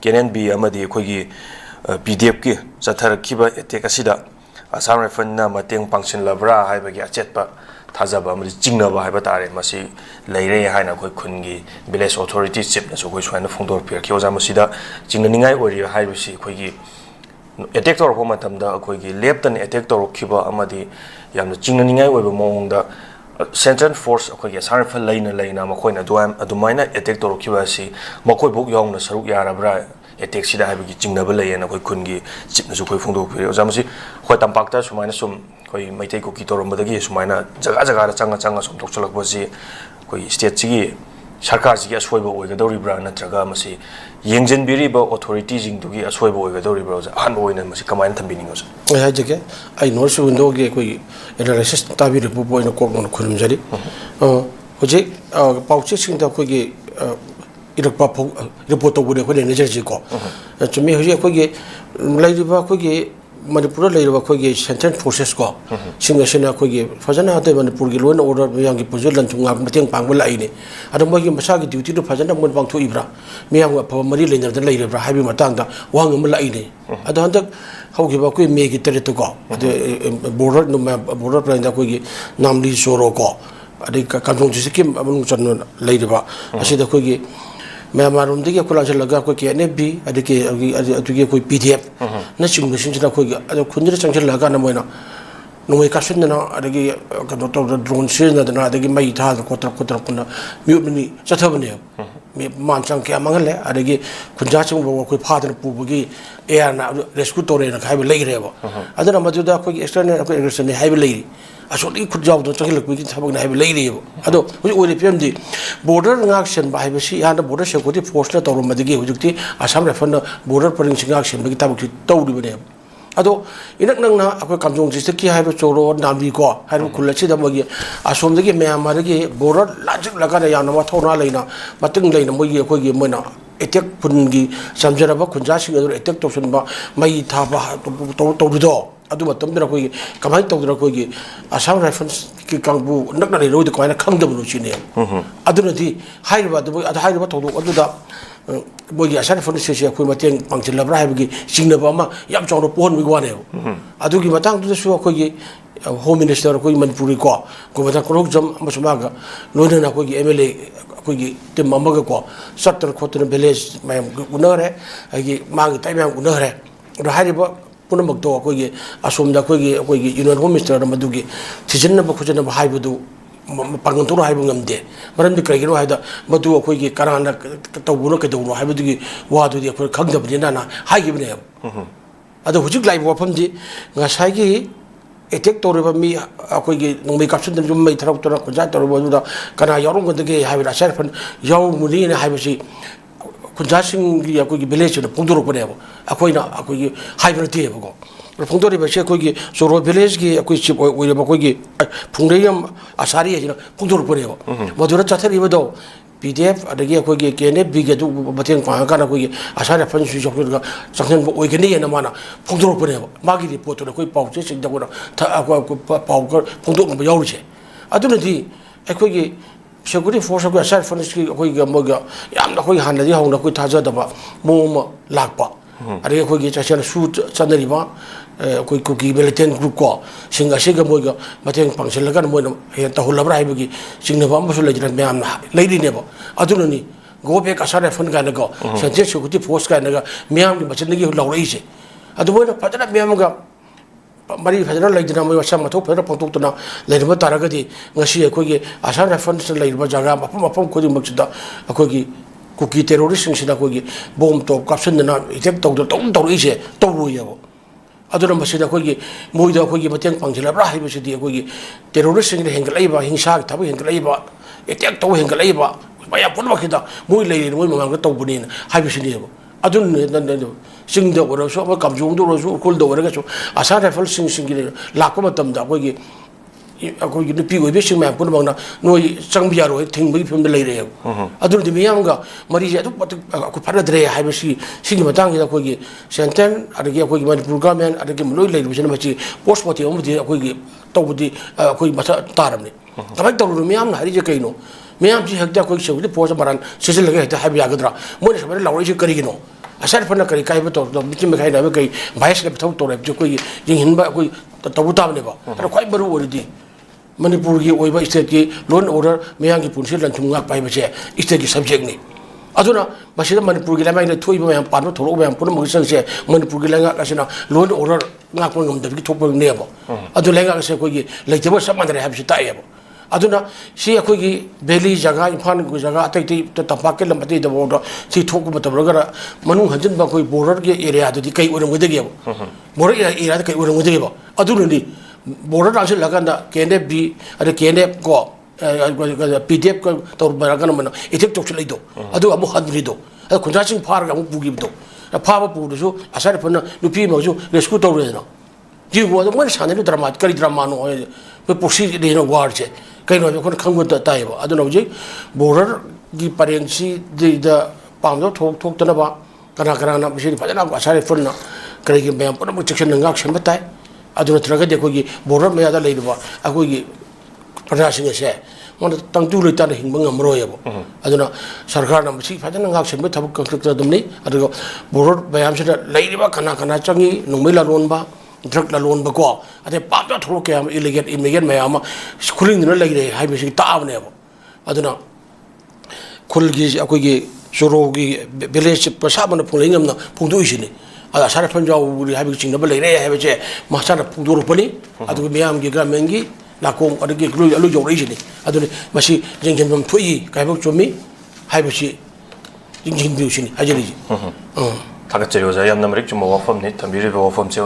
Kenan B amadi akhoi PDF ki chatharakhiba attack asida Assam Rifle na mateng pangsin labra haibagi achetpa thajaba amadi jingnaba haiba tare masi leire haina khoi khungi village authority chief na so khoi swaina phongdor pir ki oja masida jingnaningai ori haibasi khoigi attack tor ho matamda akhoi gi left and attack tor khiba amadi yamna jingnaningai oiba mongda Central Force akhoi gi Assam Rifle leina makhoina adumaina attack tor khiba si makhoi bok yongna saruk yarabra attack sida haibagi jingnaba leina khoi khungi chief na so khoi phongdor pir oja masi khoi tampakta sumaina sum koi maitai ko ki toromdagi sumaina jaga jaga changa som thokchalak bosi koi state chi sarkar ji aswoiba oigadori bra natraga masi yengjen biri ba authority jing dugi aswoiba oigadori bra ja han oina masi kamain thambini ngos ha jage ai no su ndo ge koi analysis tabi ru po ina ko no khulum jari hoje pauche sing da ko ge irak pa report to bude ko ne ji ko chumi hoje ko ge lai ba ko ge Manipur later Kogi Central Forces go. Singasina Kogi, Fazana, Manipur Gilwan order Yangi Puzzle and Tunga Mating Pangula. I don't know Masaki duty to Fazana went back to Ibra. Me and Marilyn and the later Habi Matanga, Wangam Laini. I don't think how Gibaki make it to go. The border plan that Kogi Namli Soro go. I think I can't Sikim Amunson later. I said the Kogi. मैं मालूम थी कि कुछ ऐसा लगा कोई क्या नहीं भी अरे कोई PDF न चिंग मशीन चला कोई अरे खुंजरे चंचल लगा ना मोइना नोए काशन ना अरे कि तो ड्रोन से ना अरे कि मैं इधर कोतर कुना म्यूट नहीं चथा बने मैं मानचंग क्या मंगल है अरे कि खुंजा चिंग वो कोई फादर पूबगी एयर ना रेस्क्यू तोरे ना खाई लगी रहे वो अदर हम जो कोई एक्सटर्नल कोई एग्रेशन नहीं हाई लगी असोली खुद जाओ तो चंगे लगती थबक नहीं लगी रही वो अदो मुझे वो रिपेम दी border action by basi and border security force la tawrum madigi hujukti Assam Rifle border policing action bagi tabuk tawdi bane ado inak nang na akoi kamjong district ki haiba choro nambi ko haiba khulachi da magi asom dagi Myanmar gi border lajik laga na yana ma thona leina mating leina mogi akoi gi moina attack pungi samjara ba khunja sing ado attack to sun ba mai tha ba to do adu matam dra koi kamai to dra koi Assam Rifle ki kangbu nak na ro de ko na khang da bu chi ne adu na di haiba du haiba to do adu da bogi Assam Rifle se se koi mateng pangchil labra haiba gi singna ba ma yam chong ro pon mi wa ne adu gi matang du su ko gi home minister ko Manipur ko matang ko jam masuma ga loina na ko gi MLA ko gi te mama ga ko sattar khotna village ma unare gi mang tai ma unare ro haiba पुनः मक्तो कोई असोमदा कोई union home minister मधुगी थिजन बखुजन हाइबदु पांगंतोर HYBE ngамदे मरमदि करिगिनो हाइदा मधु कोई कराना तौबुनो कदौनो हाइबदुगी वादुदी कोई खंगदबदिना ना हाइगिबने अदो हुजिक live वफमदि ngसाइगी attack तोरबा मी कोई नंगमै कापसन जुम मै थरक तोरा खजा तोरबदुदा कना यारोंगदगे हाइबा सरफन याउमुनी ने हाइबसी खुंजासिंगी अखोई विलेज ने फोंदोरपने अखोइना अखोई हाइब्रिटी हेबको फोंदोरिबा से अखोई सोरो विलेज की अखोई चिप ओइबा अखोई फुंगरेयम आसारी है फोंदोरपने मधुरा चथरिबदो PDF अदगी अखोई केने बिगेदु बतेन पांगाना अखोई आसारी फन सुजोकगा संगन ओइगनी ने माना फोंदोरपने मागी रिपोर्ट ने अखोई पाउचे सिंदगोना पाउकर फोंदोरबा याउरिसे अदुनदी अखोई security force ko Assam Rifle ki koi gamoga yamna koi hanadi hawna koi thaja daba moma lakpa are koi ge chachana shoot chanari ba koi kuki militant group ko singa se gamoga mateng pangsil laga mo he ta hulabra haibagi singna ba musul lejina myam leidi ne ba adunani go be Assam Rifle ga na go central security force ga na ga myam gi bachan gi lawrei se adu mo na patana myam ga Mari Federal like the number of some Potuna, Ledma Taragati, Nashi, Kogi, Assam Rifle like Bajaga, Mapum Kodi Muxida, a Kogi, Cookie terrorists in Sinakogi, bomb to caption the effect of the Tom Easy, Tobu. Other Masida Kogi, Muida Kogi, Matan Pangela, Rahi, Kogi, terrorists in the Hengaleba, Hinsak, Tabu Hengaleba, attack to Hengaleba, by a Ponakita, Mui lady, women on the Tobunin, Hibishin. I don't know. Sing the water, so come to the cold over. Assam Rifle sing Lakomatam, the way you the people wishing my Punamana, no Sangiaro, thing we from the lady. I don't the younger Maria, but could paradre, I will see, sing Matanga, Kogi, Santan, at the Kogi program and at the Game Lady, which is postmortem over the Kogi, Tobudi, Kogi Taramni. I like the Rumiam, Harijacano. Miam had the question with the Portamaran, Cecil to have Yagadra, Monis Laurage Carino. asar phana kari kai ba to mitim kai na ba kai bias ka thau to re jo koi jing hin ba koi tabu ta ne ba ta khoi baru ori di manipur gi oi ba state gi loan order meyang gi punsil lan thum ngak pai ba che state gi subject ni aduna masida manipur gi lamai na thoi ba yam pan no thoro ba yam pun mo sang se manipur gi langa ka sina loan order ngak ko ngam da gi thok ba ne ba adu lenga ka se koi gi leite ba samandre ha bi ta ye ba aduna si akoi gi valley jaga imphal gu jaga atai ti tapak ke lamati da bodo si thok ba tabra gara manung hanjin ba koi border ge area da di kai uram ge ge ba border area da kai uram ge ba aduna ni border da laga da kende bi ada kende ko pdf ko tor ba ga na etik tok chulai do adu amu hadri do kunja sing phar ga amu bugi do pha ba pu do so asar phana nupi ma so rescue tor re na ji wo da mon sane drama kari drama no pe posi de no war che kai no ko khang da tai ba adu no ji border gi parengsi de da pam do thok thok ta ba kana kana na bi pa na asar phana kari gi bam pon mo section ngak sem ba tai adu na traga de ko gi border me da le ba a ko gi प्रजा सिंह से मन तंगतु लेता हिंग ngam ro yabo aduna sarkar na masi phajana ngak sembe thabuk konflict dumni adu borod bayam se leiriba kana kana changi nungmei la lon ba drug la lon ba ko ade pa ta thoro ke am illegal immigrant mayam schooling no leire hai mesi ta avne yabo aduna khul gi akoi gi soro gi village prasa ban phulingam na phungdu isini ada sara panjaw ri hai bi ching na ba leire hai be che ma sara phungdu ro pani adu mayam gi government gi lakong ada ge glu alu jong ri ni adu masi jeng jeng bam thui kai bok chomi hai ba si jing jing bi sini ajali ji 타겟 제로자 얌나머릭 좀 워펌 니 담비리 워펌 제오자